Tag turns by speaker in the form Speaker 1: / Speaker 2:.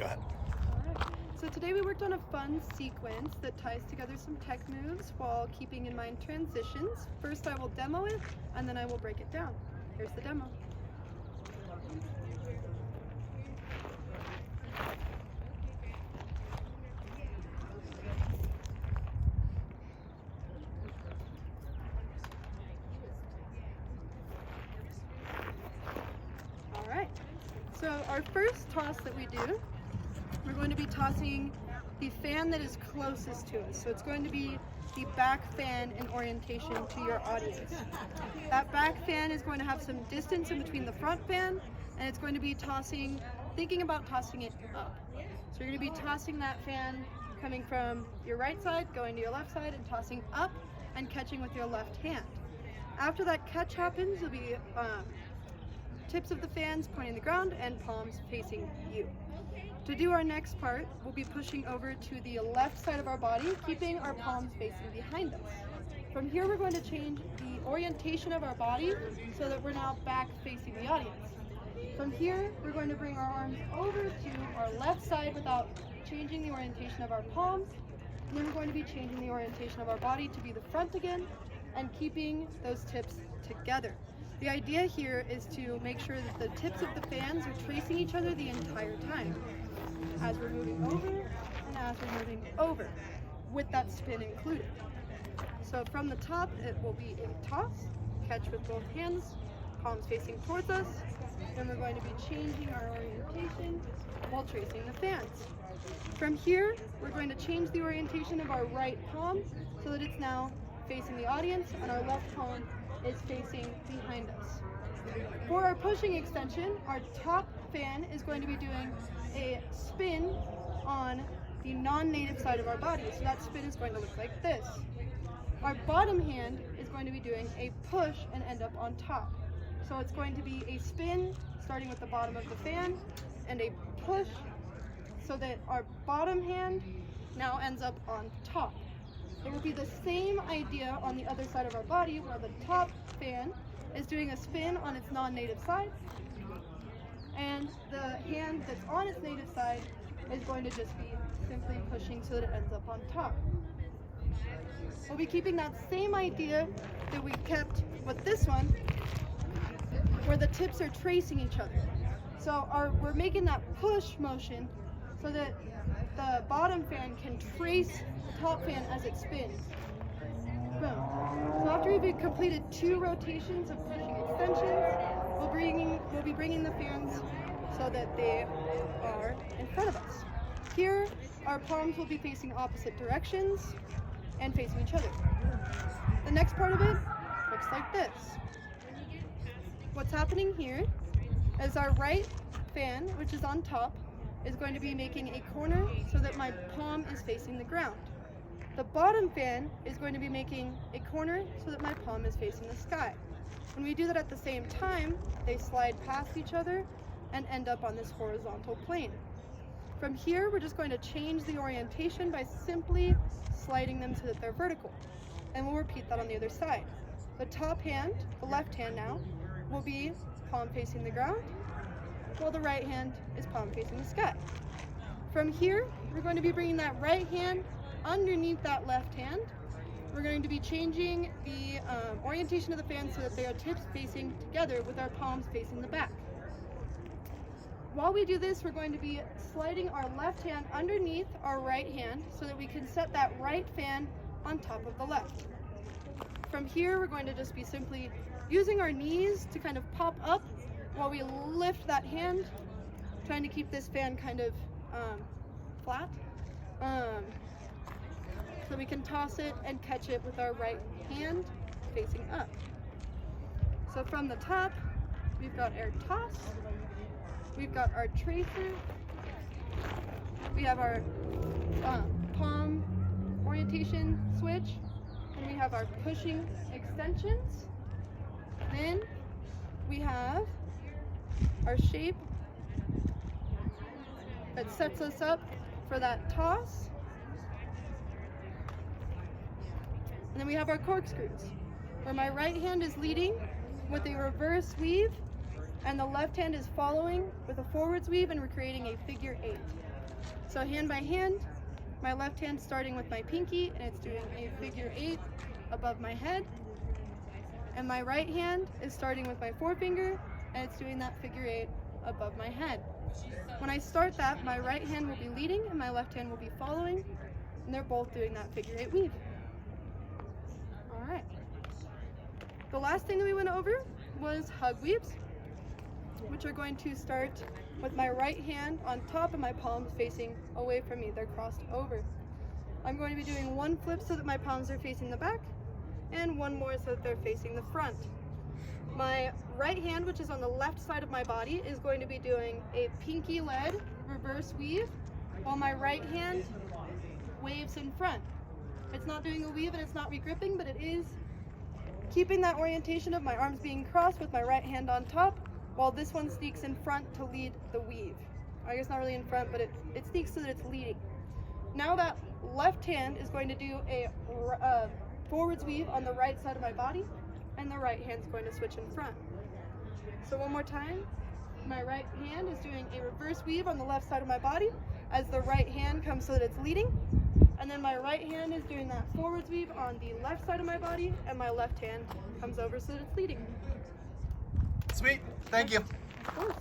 Speaker 1: Go ahead.
Speaker 2: Alright. So today we worked on a fun sequence that ties together some tech moves while keeping in mind transitions. First I will demo it, and then I will break it down. Here's the demo. Alright, so our first toss that we do, we're going to be tossing the fan that is closest to us. So it's going to be the back fan in orientation to your audience. That back fan is going to have some distance in between the front fan, and it's going to be thinking about tossing it up. So you're going to be tossing that fan coming from your right side, going to your left side, and tossing up and catching with your left hand. After that catch happens, you'll be tips of the fans pointing the ground and palms facing you. To do our next part, we'll be pushing over to the left side of our body, keeping our palms facing behind us. From here, we're going to change the orientation of our body so that we're now back facing the audience. From here, we're going to bring our arms over to our left side without changing the orientation of our palms. And then we're going to be changing the orientation of our body to be the front again and keeping those tips together. The idea here is to make sure that the tips of the fans are tracing each other the entire time, as we're moving over and as we're moving over, with that spin included. So from the top, it will be a toss, catch with both hands, palms facing towards us, and we're going to be changing our orientation while tracing the fans. From here, we're going to change the orientation of our right palm so that it's now facing the audience, and our left palm is facing behind us. For our pushing extension, our top fan is going to be doing a spin on the non-native side of our body. So that spin is going to look like this. Our bottom hand is going to be doing a push and end up on top. So it's going to be a spin starting with the bottom of the fan and a push so that our bottom hand now ends up on top. It will be the same idea on the other side of our body, where the top fan is doing a spin on its non-native side, and the hand that's on its native side is going to just be simply pushing so that it ends up on top. We'll be keeping that same idea that we kept with this one, where the tips are tracing each other. So we're making that push motion so that the bottom fan can trace the top fan as it spins. Boom. So after we've completed 2 rotations of pushing extensions, we'll be bringing the fans so that they are in front of us. Here, our palms will be facing opposite directions and facing each other. The next part of it looks like this. What's happening here is our right fan, which is on top, is going to be making a corner so that my palm is facing the ground. The bottom fan is going to be making a corner so that my palm is facing the sky. When we do that at the same time, they slide past each other and end up on this horizontal plane. From here, we're just going to change the orientation by simply sliding them so that they're vertical. And we'll repeat that on the other side. The top hand, the left hand now, will be palm facing the ground, while the right hand is palm facing the sky. From here, we're going to be bringing that right hand underneath that left hand. We're going to be changing the orientation of the fan so that they are tips facing together with our palms facing the back. While we do this, we're going to be sliding our left hand underneath our right hand so that we can set that right fan on top of the left. From here, we're going to just be simply using our knees to kind of pop up while we lift that hand, trying to keep this fan kind of flat, so we can toss it and catch it with our right hand facing up. So from the top, we've got our toss, we've got our tracer, we have our palm orientation switch, and we have our pushing extensions. Then we have our shape that sets us up for that toss. And then we have our corkscrews, where my right hand is leading with a reverse weave, and the left hand is following with a forwards weave, and we're creating a figure 8. So hand by hand, my left hand starting with my pinky, and it's doing a figure 8 above my head. And my right hand is starting with my forefinger, and it's doing that figure 8 above my head. When I start that, my right hand will be leading and my left hand will be following, and they're both doing that figure 8 weave. All right. The last thing that we went over was hug weaves, which are going to start with my right hand on top and my palms facing away from me. They're crossed over. I'm going to be doing one flip so that my palms are facing the back, and one more so that they're facing the front. My right hand, which is on the left side of my body, is going to be doing a pinky-led reverse weave, while my right hand waves in front. It's not doing a weave and it's not regripping, but it is keeping that orientation of my arms being crossed with my right hand on top, while this one sneaks in front to lead the weave. I guess not really in front, but it sneaks so that it's leading. Now that left hand is going to do a forwards weave on the right side of my body, and the right hand's going to switch in front. So one more time, my right hand is doing a reverse weave on the left side of my body as the right hand comes so that it's leading, and then my right hand is doing that forwards weave on the left side of my body, and my left hand comes over so that it's leading.
Speaker 1: Sweet, thank you.
Speaker 2: Of course.